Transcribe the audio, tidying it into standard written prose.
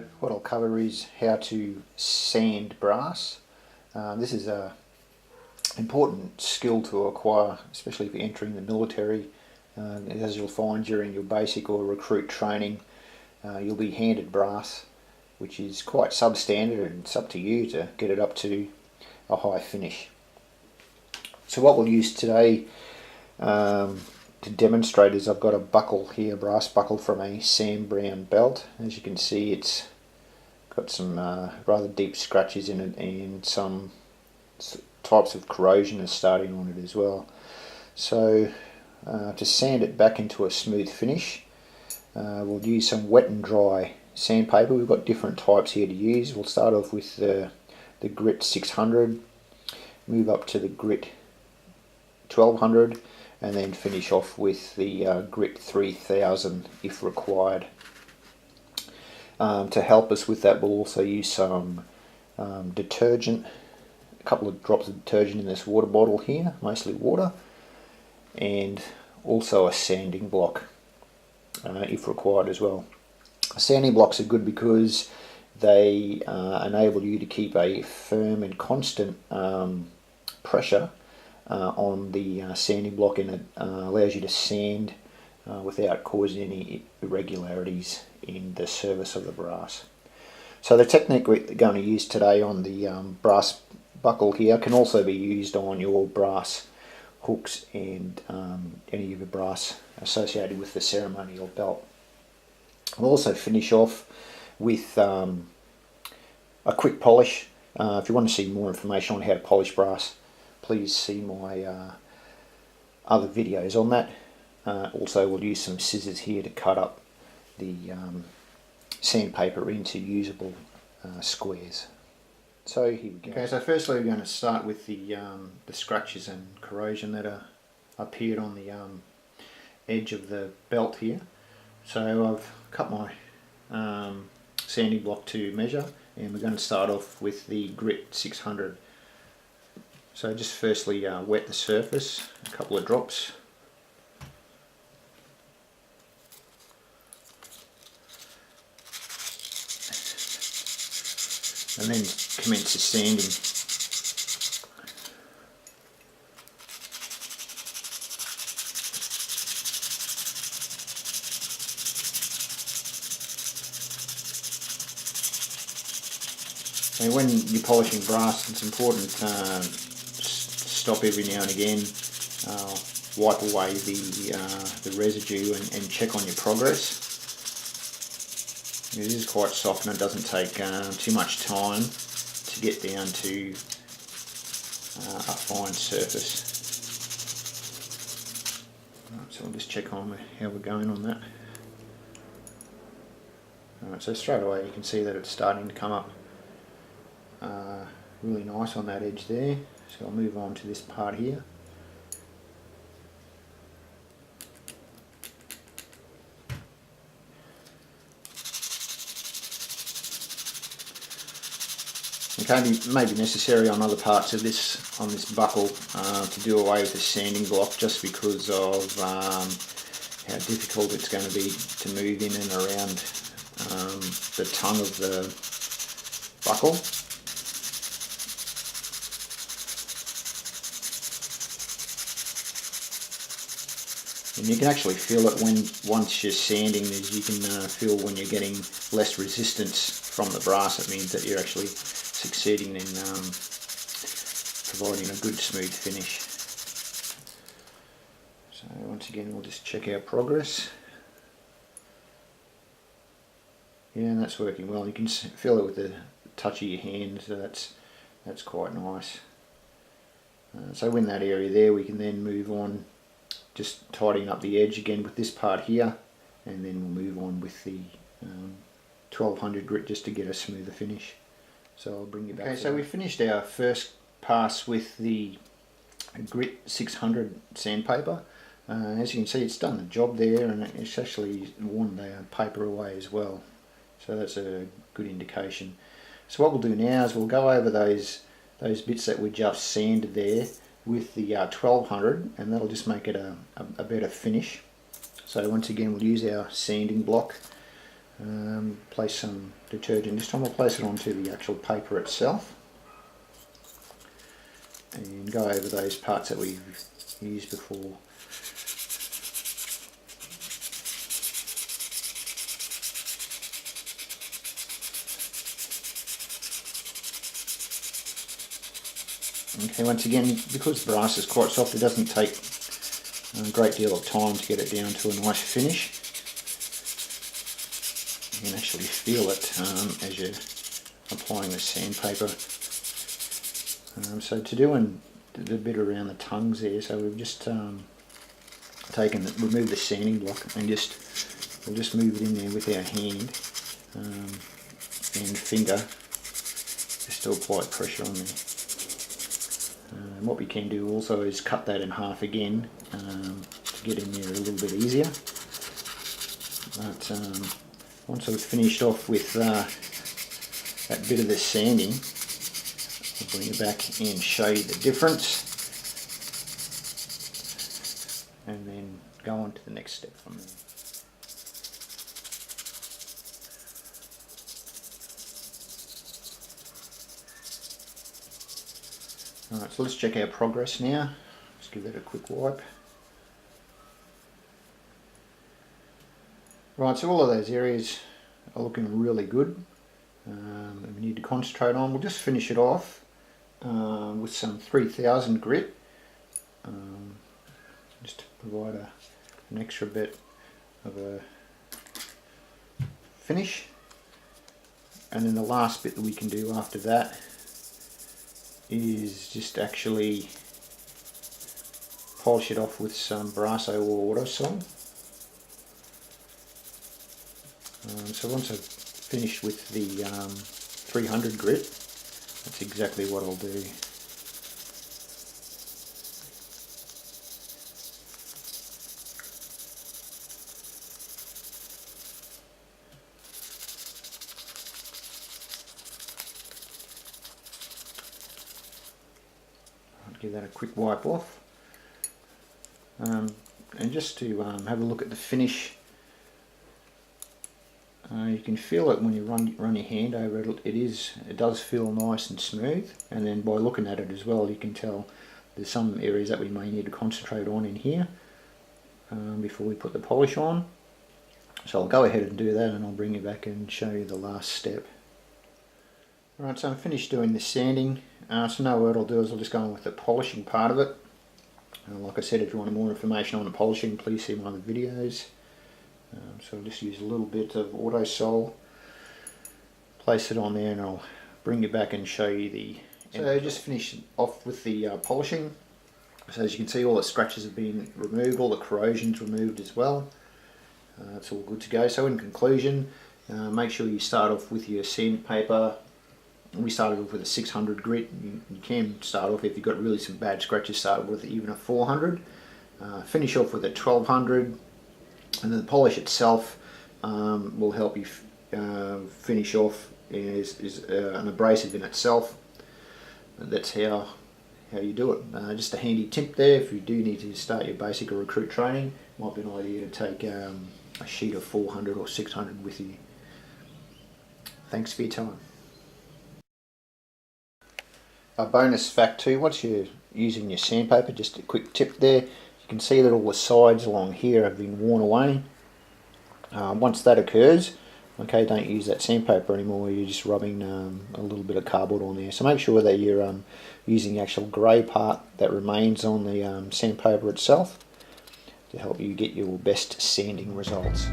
So what I'll cover is how to sand brass. This is an important skill to acquire, especially if you're entering the military. As you'll find during your basic or recruit training, you'll be handed brass, which is quite substandard, and it's up to you to get it up to a high finish. So what we'll use today to demonstrate is I've got a buckle here, a brass buckle from a Sam Browne belt. As you can see, it's got some rather deep scratches in it, and some types of corrosion is starting on it as well. So to sand it back into a smooth finish, we'll use some wet and dry sandpaper. We've got different types here to use. We'll start off with the grit 600, move up to the grit 1200, and then finish off with the grit 3000 if required. To help us with that, we'll also use some detergent, a couple of drops of detergent in this water bottle here, mostly water, and also a sanding block if required as well. Sanding blocks are good because they enable you to keep a firm and constant pressure on the sanding block, and it allows you to sand without causing any irregularities in the surface of the brass. So the technique we're going to use today on the brass buckle here can also be used on your brass hooks and any of the brass associated with the ceremonial belt. We'll also finish off with a quick polish. If you want to see more information on how to polish brass, please see my other videos on that. Also, we'll use some scissors here to cut up the sandpaper into usable squares. So here we go. Okay, so firstly we're going to start with the scratches and corrosion that are appeared on the edge of the belt here. So I've cut my sanding block to measure, and we're going to start off with the grit 600. So just firstly wet the surface, a couple of drops. And then commence the sanding. And when you're polishing brass, it's important to stop every now and again, wipe away the residue and check on your progress. It is quite soft, and it doesn't take too much time to get down to a fine surface. Right, so we'll just check on how we're going on that. Alright, so straight away you can see that it's starting to come up really nice on that edge there. So I'll move on to this part here. It may be necessary on other parts of this, on this buckle, to do away with the sanding block, just because of how difficult it's going to be to move in and around the tongue of the buckle. And you can actually feel it once you're sanding. As you can feel when you're getting less resistance from the brass, it means that you're actually succeeding in providing a good smooth finish. So once again, we'll just check our progress. Yeah, and that's working well. You can feel it with the touch of your hand, so that's quite nice. So in that area there, we can then move on, just tidying up the edge again with this part here, and then we'll move on with the 1200 grit just to get a smoother finish. So I'll bring you back. Okay, so we finished our first pass with the grit 600 sandpaper. As you can see, it's done the job there, and it's actually worn the paper away as well. So that's a good indication. So what we'll do now is we'll go over those bits that we just sanded there with the 1200, and that'll just make it a better finish. So once again, we'll use our sanding block. place some detergent. This time I'll place it onto the actual paper itself and go over those parts that we've used before. Okay, once again, because brass is quite soft, it doesn't take a great deal of time to get it down to a nice finish. You can actually feel it as you're applying the sandpaper. So to do the bit around the tongues there, so we've just removed the sanding block and we'll just move it in there with our hand and finger just to apply pressure on there. And what we can do also is cut that in half again to get in there a little bit easier. But once I've finished off with that bit of the sanding, I'll bring it back and show you the difference, and then go on to the next step from there. Alright, so let's check our progress now. Let's give that a quick wipe. Right, so all of those areas are looking really good. And we need to concentrate on. We'll just finish it off with some 3000 grit, just to provide an extra bit of a finish. And then the last bit that we can do after that is just actually polish it off with some Brasso or Autosol. So once I've finished with the 300 grit, that's exactly what I'll do. I'll give that a quick wipe off. And just to have a look at the finish, you can feel it when you run your hand over it. It does feel nice and smooth, and then by looking at it as well, you can tell there's some areas that we may need to concentrate on in here before we put the polish on. So I'll go ahead and do that, and I'll bring you back and show you the last step. Alright, so I'm finished doing the sanding. So now what I'll do is I'll just go on with the polishing part of it. Like I said, if you want more information on the polishing, please see my other videos. So I'll just use a little bit of Autosol, place it on there, and I'll bring you back and show you the... So just finish off with the polishing. So as you can see, all the scratches have been removed, all the corrosion's removed as well. It's all good to go. So in conclusion, make sure you start off with your sandpaper. We started off with a 600 grit. You can start off, if you've got really some bad scratches, start with even a 400. Finish off with a 1200, and then the polish itself will help you finish off is an abrasive in itself. That's how you do it. Just a handy tip there, if you do need to start your basic or recruit training, might be an idea to take a sheet of 400 or 600 with you. Thanks for your time. A bonus fact too, once you're using your sandpaper, just a quick tip there, you can see that all the sides along here have been worn away. Once that occurs, okay, don't use that sandpaper anymore, you're just rubbing a little bit of cardboard on there. So make sure that you're using the actual grey part that remains on the sandpaper itself to help you get your best sanding results.